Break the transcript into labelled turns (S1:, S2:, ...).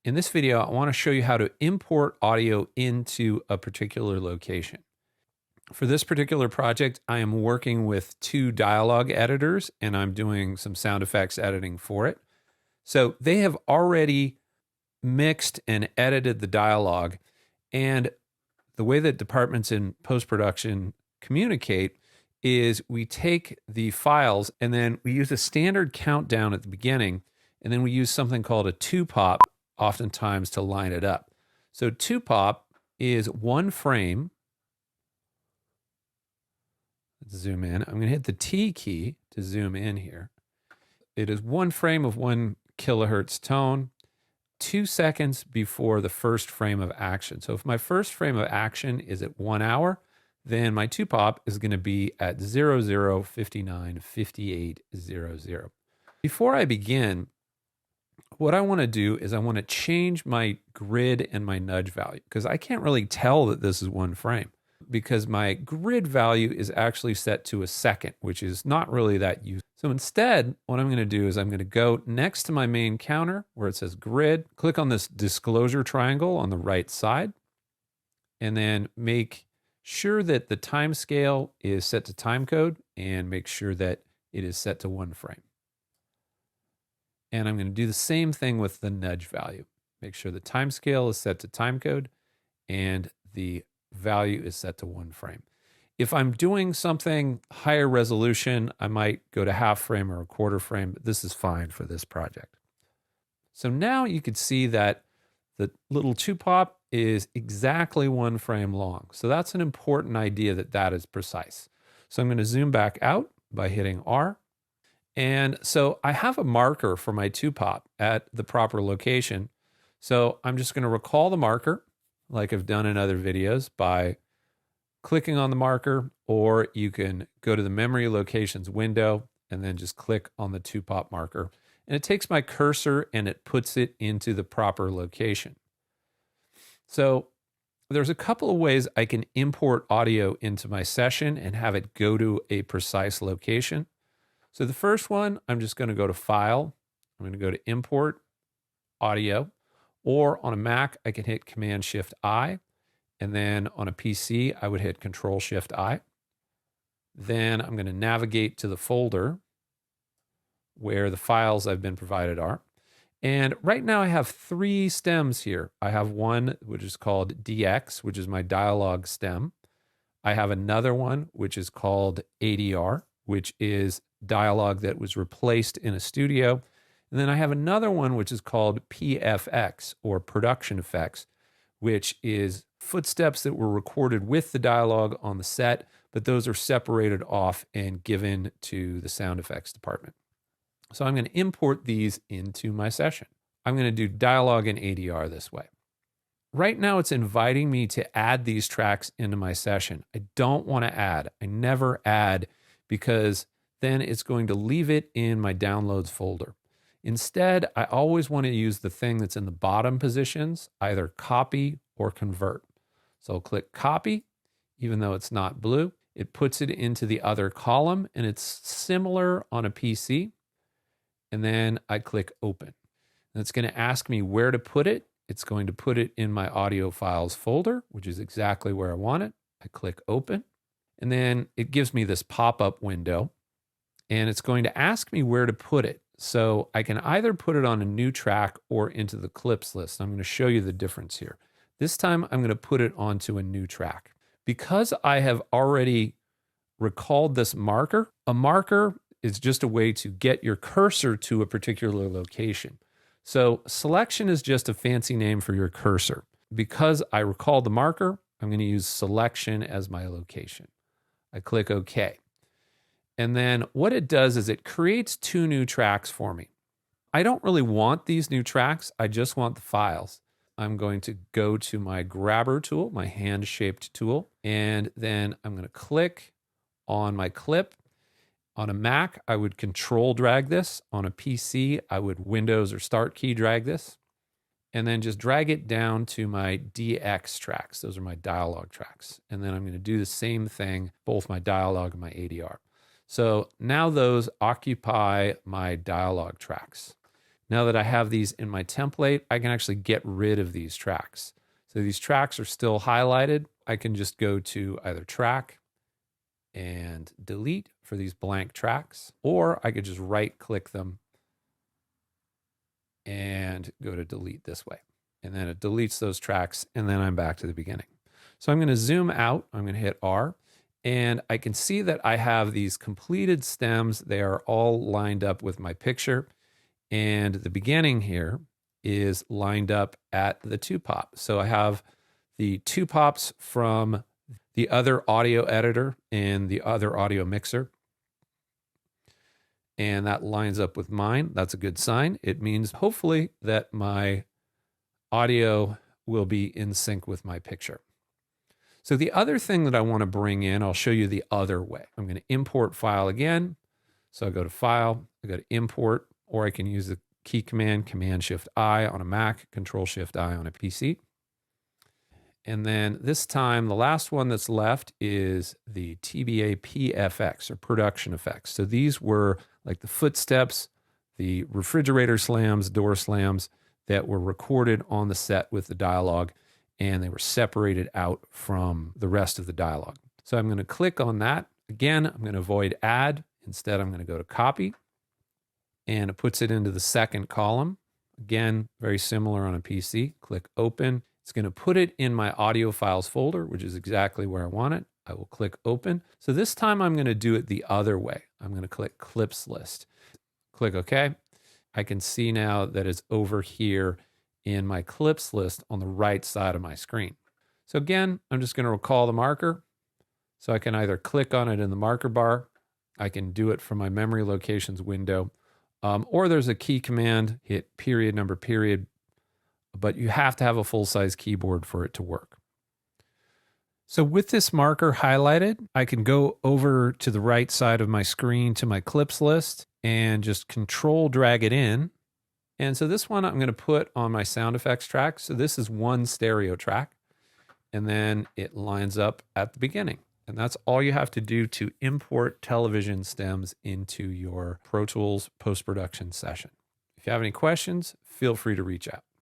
S1: In this video, I want to show you how to import audio into a particular location. For this particular project, I am working with two dialogue editors and I'm doing some sound effects editing for it. So they have already mixed and edited the dialogue, and the way that departments in post-production communicate is we take the files and then we use a standard countdown at the beginning, and then we use something called a two-pop oftentimes to line it up. So two-pop is one frame. Let's zoom in. I'm going to hit the T key to zoom in here. It is one frame of 1 kilohertz tone, 2 seconds before the first frame of action. So if my first frame of action is at 1 hour, then my two-pop is going to be at 00:59:58:00. Before I begin, what I want to do is I want to change my grid and my nudge value, because I can't really tell that this is one frame because my grid value is actually set to a second, which is not really that useful. So instead, what I'm going to do is I'm going to go next to my main counter where it says grid, click on this disclosure triangle on the right side, and then make sure that the time scale is set to timecode and make sure that it is set to one frame. And I'm going to do the same thing with the nudge value. Make sure the time scale is set to timecode and the value is set to one frame. If I'm doing something higher resolution, I might go to half frame or a quarter frame, but this is fine for this project. So now you can see that the little two-pop is exactly one frame long. So that's an important idea that that is precise. So I'm going to zoom back out by hitting R. And so I have a marker for my two-pop at the proper location. So I'm just going to recall the marker like I've done in other videos by clicking on the marker, or you can go to the memory locations window and then just click on the two-pop marker. And it takes my cursor and it puts it into the proper location. So there's a couple of ways I can import audio into my session and have it go to a precise location. So the first one, I'm just going to go to File. I'm going to go to Import Audio, or on a Mac, I can hit Command-Shift-I, and then on a PC, I would hit Control-Shift-I. Then I'm going to navigate to the folder where the files I've been provided are. And right now I have 3 stems here. I have one which is called DX, which is my dialogue stem. I have another one which is called ADR, which is dialogue that was replaced in a studio. And then I have another one which is called PFX, or production effects, which is footsteps that were recorded with the dialogue on the set, but those are separated off and given to the sound effects department. So I'm going to import these into my session. I'm going to do dialogue and ADR this way. Right now it's inviting me to add these tracks into my session. I don't want to add. I never add, because then it's going to leave it in my downloads folder. Instead, I always want to use the thing that's in the bottom positions, either copy or convert. So I'll click copy, even though it's not blue. It puts it into the other column, and it's similar on a PC. And then I click open. And it's going to ask me where to put it. It's going to put it in my audio files folder, which is exactly where I want it. I click open. And then it gives me this pop-up window, and it's going to ask me where to put it. So I can either put it on a new track or into the clips list. I'm going to show you the difference here. This time I'm going to put it onto a new track. Because I have already recalled this marker, a marker is just a way to get your cursor to a particular location. So selection is just a fancy name for your cursor. Because I recalled the marker, I'm going to use selection as my location. I click OK. And then what it does is it creates 2 new tracks for me. I don't really want these new tracks. I just want the files. I'm going to go to my grabber tool, my hand-shaped tool, and then I'm going to click on my clip. On a Mac, I would control drag this. On a PC, I would Windows or Start key drag this, and then just drag it down to my DX tracks. Those are my dialogue tracks. And then I'm going to do the same thing, both my dialogue and my ADR. So now those occupy my dialogue tracks. Now that I have these in my template, I can actually get rid of these tracks. So these tracks are still highlighted. I can just go to either track and delete for these blank tracks, or I could just right click them and go to delete this way. And then it deletes those tracks, and then I'm back to the beginning. So I'm going to zoom out. I'm going to hit R, and I can see that I have these completed stems. They are all lined up with my picture, and the beginning here is lined up at the 2-pop. So I have the 2-pops from the other audio editor and the other audio mixer, and that lines up with mine. That's a good sign. It means hopefully that my audio will be in sync with my picture. So the other thing that I want to bring in, I'll show you the other way. I'm going to import file again. So I go to File, I go to Import, or I can use the key command, Command-Shift-I on a Mac, Control-Shift-I on a PC. And then this time, the last one that's left is the TBA PFX, or production effects. So these were like the footsteps, the refrigerator slams, door slams that were recorded on the set with the dialogue, and they were separated out from the rest of the dialogue. So I'm going to click on that. Again, I'm going to avoid add. Instead, I'm going to go to copy, and it puts it into the second column. Again, very similar on a PC. Click open. It's going to put it in my audio files folder, which is exactly where I want it. I will click open. So this time I'm going to do it the other way. I'm going to click clips list. Click OK. I can see now that it's over here in my clips list on the right side of my screen. So again, I'm just going to recall the marker. So I can either click on it in the marker bar. I can do it from my memory locations window. Or there's a key command, hit period, number, period. But you have to have a full-size keyboard for it to work. So with this marker highlighted, I can go over to the right side of my screen to my clips list and just control drag it in. And so this one I'm going to put on my sound effects track. So this is one stereo track, and then it lines up at the beginning. And that's all you have to do to import television stems into your Pro Tools post-production session. If you have any questions, feel free to reach out.